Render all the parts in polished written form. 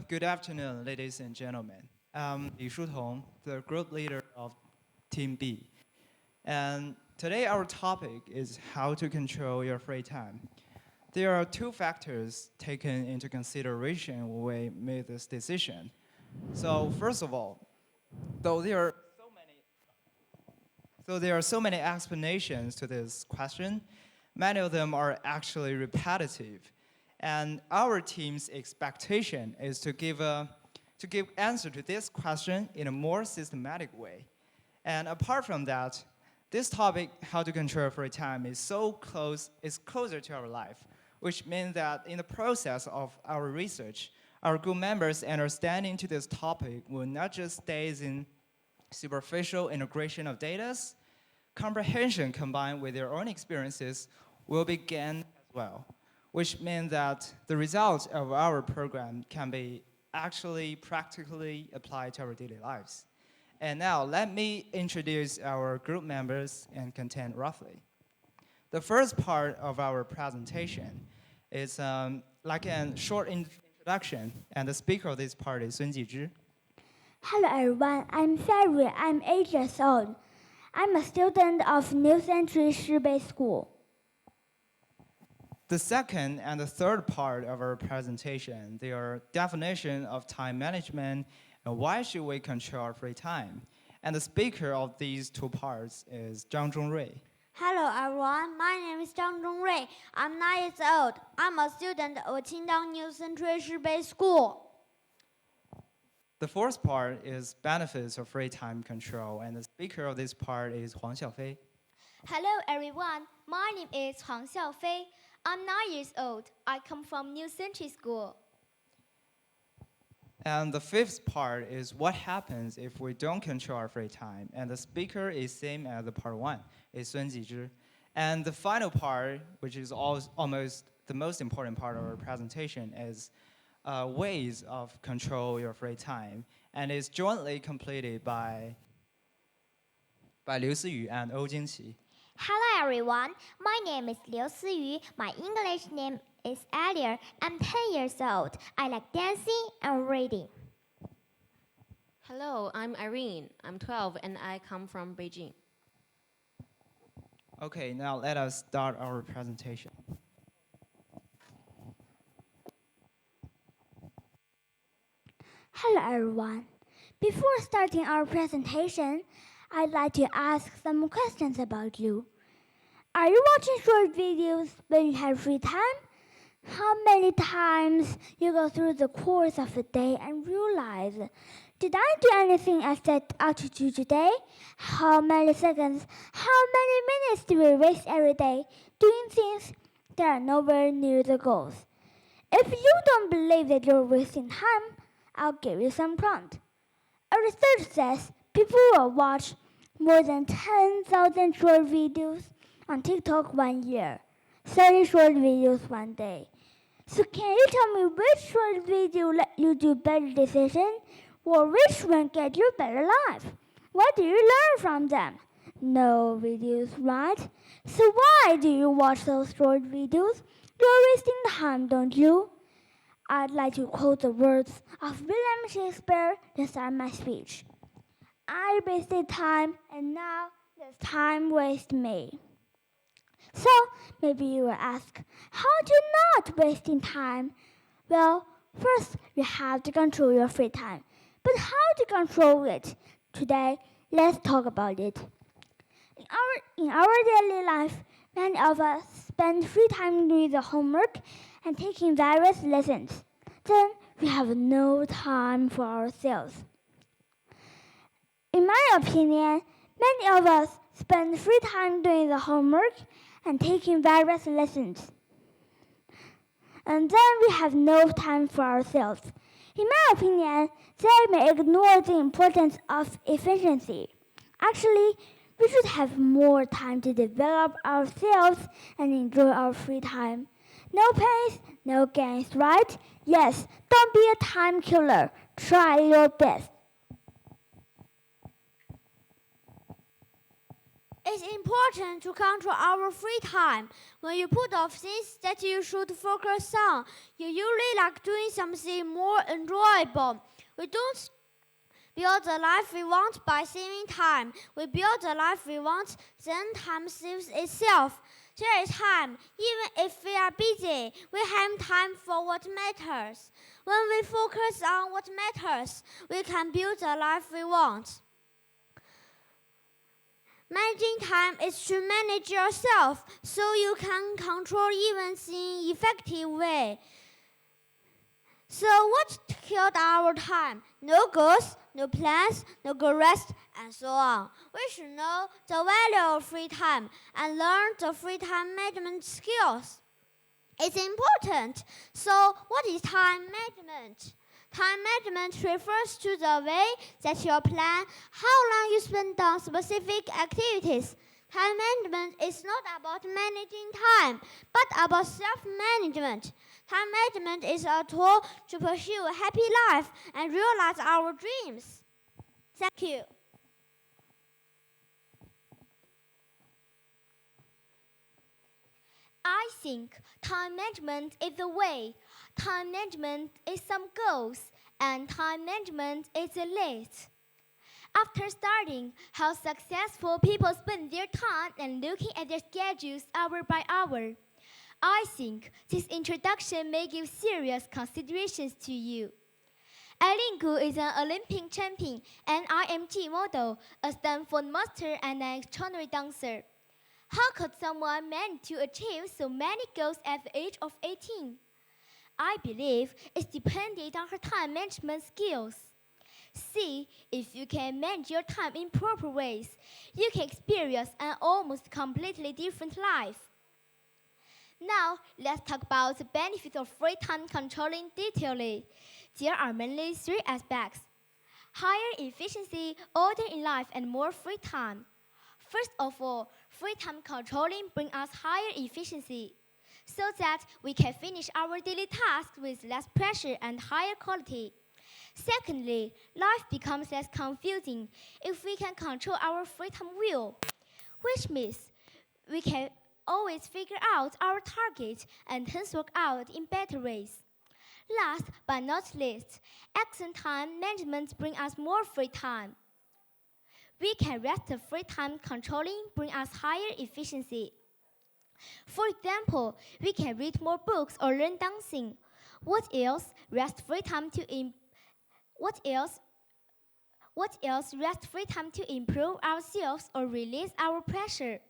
Good afternoon, ladies and gentlemen. I'm Li Shutong, the group leader of Team B. And today our topic is how to control your free time. There are two factors taken into consideration when we made this decision. So first of all, though there are so many explanations to this question, many of them are actually repetitive. And our team's expectation is to give answer to this question in a more systematic way. And apart from that, this topic, how to control free time, is closer to our life, which means that in the process of our research, our group members' understanding to this topic will not just stay in superficial integration of data, comprehension combined with their own experiences will be gained as well, which means that the results of our program can be actually practically applied to our daily lives. And now let me introduce our group members and content roughly. The first part of our presentation is like a short introduction, and the speaker of this part is Jizhi. Hello everyone, I'm Fairy. I'm 8 years old. I'm a student of New Century Shibei School. The second and the third part of our presentation, they are definition of time management and why should we control our free time. And the speaker of these two parts is Zhang Zhongrui. Hello everyone, my name is Zhang Zhongrui. I'm 9 years old. I'm a student of Qingdao New Century Shibei School. The fourth part is benefits of free time control, and the speaker of this part is Huang Xiaofei. Hello everyone, my name is Huang Xiaofei. I'm 9 years old. I come from New Century School. And the fifth part is what happens if we don't control our free time. And the speaker is same as the part one, is Sun Jizhi. And the final part, which is almost the most important part of our presentation, is ways of control your free time. And is jointly completed by Liu Siyu and Ou Jingqi. Hello everyone, my name is Liu Siyu. My English name is Alia. I'm 10 years old. I like dancing and reading. Hello, I'm Irene. I'm 12 and I come from Beijing. Okay, now let us start our presentation. Hello everyone. Before starting our presentation, I'd like to ask some questions about you. Are you watching short videos when you have free time? How many times you go through the course of the day and realize, did I do anything I set out to do today? How many seconds, how many minutes do we waste every day doing things that are nowhere near the goals? If you don't believe that you're wasting time, I'll give you some prompt. A research says people will watch more than 10,000 short videos on TikTok 1 year, 30 short videos 1 day. So can you tell me which short video let you do better decisions, or which one get you better life? What do you learn from them? No videos, right? So why do you watch those short videos? You're wasting time, don't you? I'd like to quote the words of William Shakespeare to start my speech. I wasted time, and now there's time waste me. So maybe you will ask, how do you not wasting time? Well, first you have to control your free time. But how to control it? Today, let's talk about it. In our daily life, many of us spend free time doing the homework and taking various lessons. Then we have no time for ourselves. In my opinion, many of us spend free time doing the homework and taking various lessons. And then we have no time for ourselves. In my opinion, they may ignore the importance of efficiency. Actually, we should have more time to develop ourselves and enjoy our free time. No pains, no gains, right? Yes, don't be a time killer. Try your best. It's important to control our free time. When you put off things that you should focus on, you usually like doing something more enjoyable. We don't build the life we want by saving time. We build the life we want, then time saves itself. There is time. Even if we are busy, we have time for what matters. When we focus on what matters, we can build the life we want. Managing time is to manage yourself so you can control events in an effective way. So what killed our time? No goals, no plans, no good rest, and so on. We should know the value of free time and learn the free time management skills. It's important. So what is time management? Time management refers to the way that you plan how long you spend on specific activities. Time management is not about managing time, but about self-management. Time management is a tool to pursue a happy life and realize our dreams. Thank you. I think time management is the way. Time management is some goals, and time management is a list. After studying how successful people spend their time and looking at their schedules hour by hour, I think this introduction may give serious considerations to you. Eileen Gu is an Olympic champion, an IMG model, a Stanford master, and an extraordinary dancer. How could someone manage to achieve so many goals at the age of 18? I believe it depended on her time management skills. See if you can manage your time in proper ways. You can experience an almost completely different life. Now, let's talk about the benefits of free time controlling detailedly. There are mainly three aspects: higher efficiency, order in life, and more free time. First of all, free time controlling brings us higher efficiency, so that we can finish our daily tasks with less pressure and higher quality. Secondly, life becomes less confusing if we can control our free time well, which means we can always figure out our target and hence work out in better ways. Last but not least, excellent time management brings us more free time. We can rest the free time controlling bring us higher efficiency. For example, we can read more books or learn dancing. What else? Rest free time to rest free time to improve ourselves or release our pressure.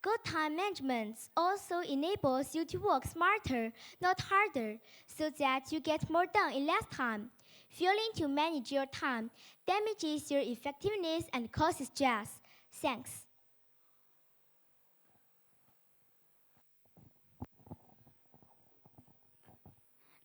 Good time management also enables you to work smarter, not harder, so that you get more done in less time. Failing to manage your time damages your effectiveness and causes stress. Thanks.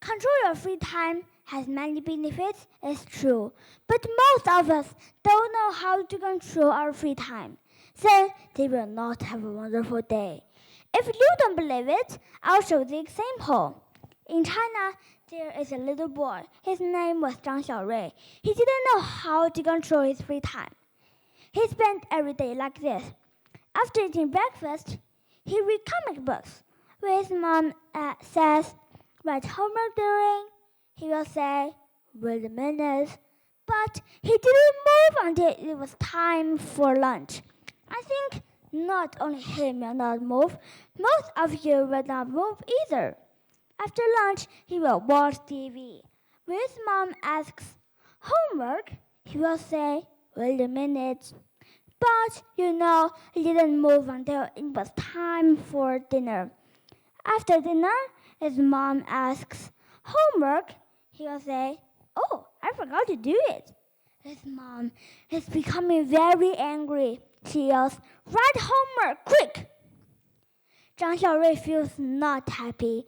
Control your free time has many benefits, it's true. But most of us don't know how to control our free time. Then they will not have a wonderful day. If you don't believe it, I'll show the example. In China, there is a little boy. His name was Zhang Xiaorui. He didn't know how to control his free time. He spent every day like this. After eating breakfast, he read comic books. When his mom says, "Write homework during," he will say, "Wait a minute." But he didn't move until it was time for lunch. I think not only him will not move, most of you will not move either. After lunch, he will watch TV. When his mom asks, "Homework?" he will say, "Wait a minute." But he didn't move until it was time for dinner. After dinner, his mom asks, "Homework?" he will say, "Oh, I forgot to do it." His mom is becoming very angry. She yells, "Write homework, quick!" Zhang Xiaorui feels not happy.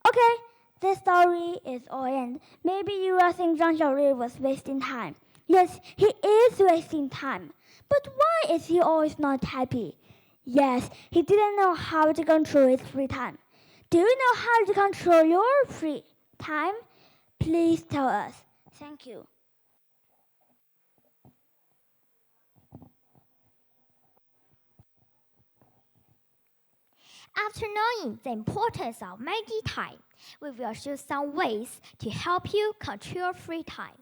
Okay, this story is all end. Maybe you will think Zhang Xiaorui was wasting time. Yes, he is wasting time. But why is he always not happy? Yes, he didn't know how to control his free time. Do you know how to control your free time? Please tell us. Thank you. After knowing the importance of managing time, we will show some ways to help you control free time.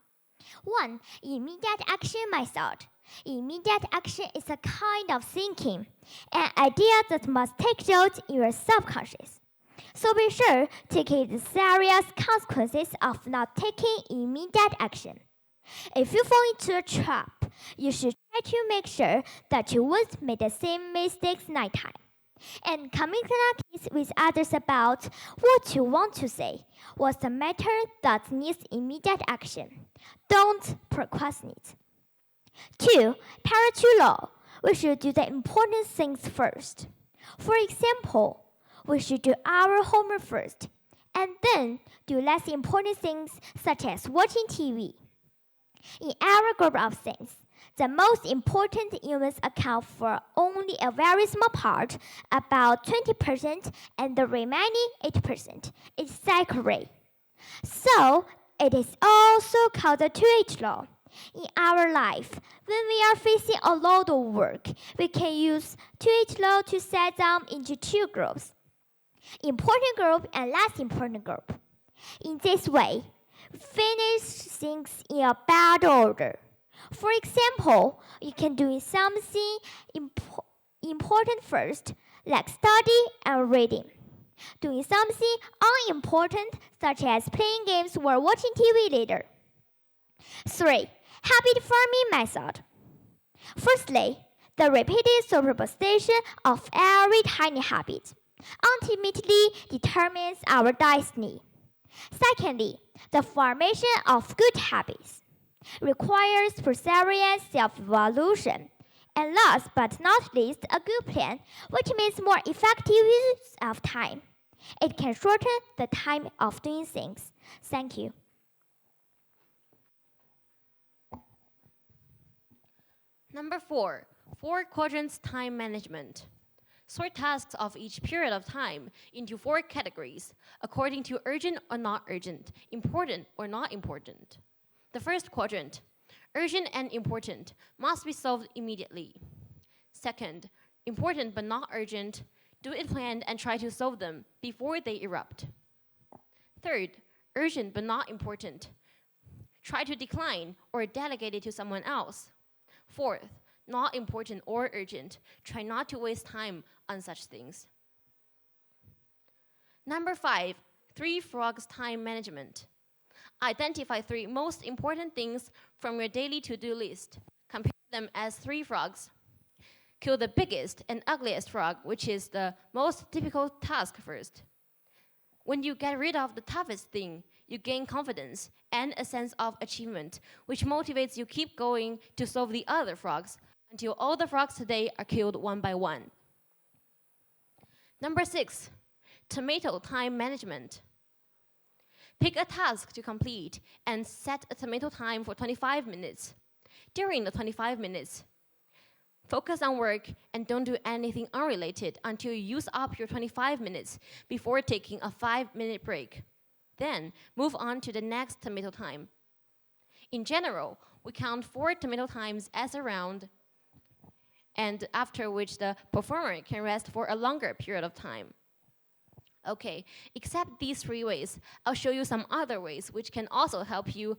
1. Immediate action method. Immediate action is a kind of thinking, an idea that must take root in your subconscious. So be sure to keep the serious consequences of not taking immediate action. If you fall into a trap, you should try to make sure that you won't make the same mistakes next time. And communicate with others about what you want to say. What's the matter that needs immediate action? Don't procrastinate. 2. Priority law. We should do the important things first. For example, we should do our homework first, and then do less important things such as watching TV. In our group of things, the most important events account for only a very small part, about 20%, and the remaining 80% is secondary. So, it is also called the 2H law. In our life, when we are facing a lot of work, we can use 2H law to set them into two groups, important group and less important group. In this way, finish things in a bad order. For example, you can do something important first, like study and reading. Doing something unimportant, such as playing games or watching TV later. 3. Habit forming method. Firstly, the repeated superposition of every tiny habit ultimately determines our destiny. Secondly, the formation of good habits requires perseverance, self-evaluation, and last but not least, a good plan, which means more effective use of time. It can shorten the time of doing things. Thank you. Number 4, 4 quadrants time management. Sort tasks of each period of time into 4 categories, according to urgent or not urgent, important or not important. The first quadrant, urgent and important, must be solved immediately. Second, important but not urgent, do it planned and try to solve them before they erupt. Third, urgent but not important, try to decline or delegate it to someone else. Fourth, not important or urgent, try not to waste time on such things. Number 5, 3 frogs time management. Identify 3 most important things from your daily to-do list. Compare them as 3 frogs. Kill the biggest and ugliest frog, which is the most difficult task first. When you get rid of the toughest thing, you gain confidence and a sense of achievement, which motivates you keep going to solve the other frogs until all the frogs today are killed one by one. Number 6, tomato time management. Pick a task to complete and set a tomato time for 25 minutes. During the 25 minutes, focus on work and don't do anything unrelated until you use up your 25 minutes before taking a 5-minute break. Then, move on to the next tomato time. In general, we count 4 tomato times as a round, and after which the performer can rest for a longer period of time. Okay, except these 3 ways, I'll show you some other ways which can also help you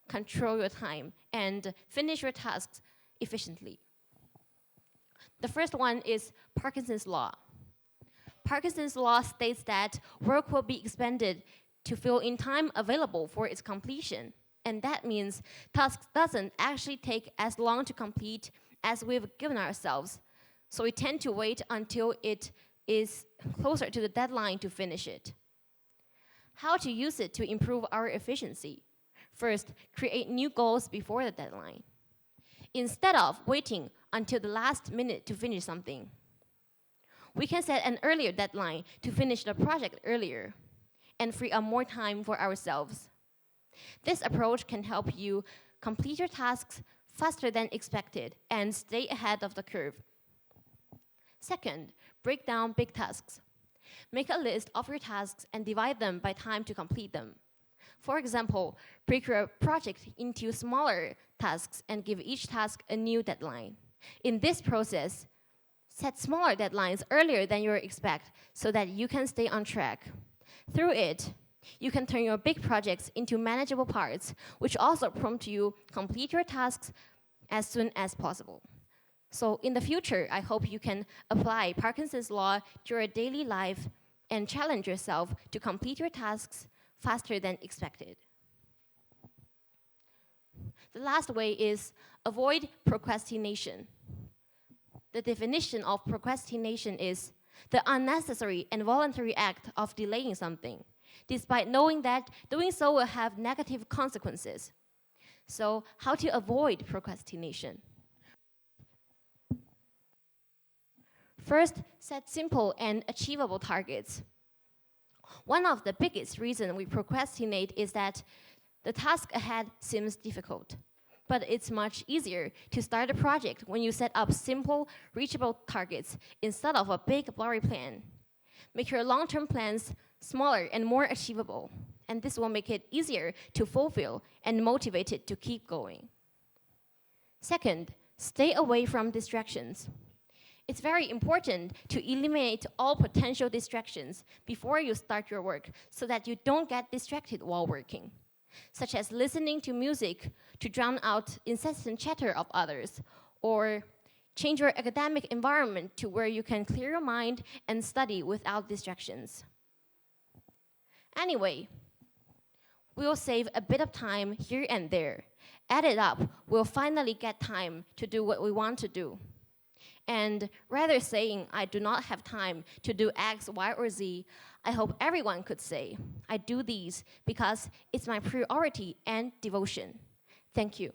control your time and finish your tasks efficiently. The first one is Parkinson's law. Parkinson's law states that work will be expended to fill in time available for its completion. And that means tasks doesn't actually take as long to complete as we've given ourselves. So we tend to wait until it is closer to the deadline to finish it. How to use it to improve our efficiency? First, create new goals before the deadline. Instead of waiting until the last minute to finish something, we can set an earlier deadline to finish the project earlier and free up more time for ourselves. This approach can help you complete your tasks faster than expected and stay ahead of the curve. Second, break down big tasks. Make a list of your tasks and divide them by time to complete them. For example, break your project into smaller tasks and give each task a new deadline. In this process, Set smaller deadlines earlier than you expect so that you can stay on track. Through it, you can turn your big projects into manageable parts, which also prompt you complete your tasks as soon as possible. So in the future, I hope you can apply Parkinson's law to your daily life and challenge yourself to complete your tasks faster than expected. The last way is avoid procrastination. The definition of procrastination is the unnecessary and voluntary act of delaying something, despite knowing that doing so will have negative consequences. So, how to avoid procrastination? First, set simple and achievable targets. One of the biggest reasons we procrastinate is that the task ahead seems difficult. But it's much easier to start a project when you set up simple, reachable targets instead of a big, blurry plan. Make your long-term plans smaller and more achievable, and this will make it easier to fulfill and motivated to keep going. Second, stay away from distractions. It's very important to eliminate all potential distractions before you start your work so that you don't get distracted while working, such as listening to music to drown out incessant chatter of others, or change your academic environment to where you can clear your mind and study without distractions. Anyway, we'll save a bit of time here and there. Add it up, we'll finally get time to do what we want to do. And rather saying, I do not have time to do X, Y, or Z, I hope everyone could say, I do these because it's my priority and devotion. Thank you.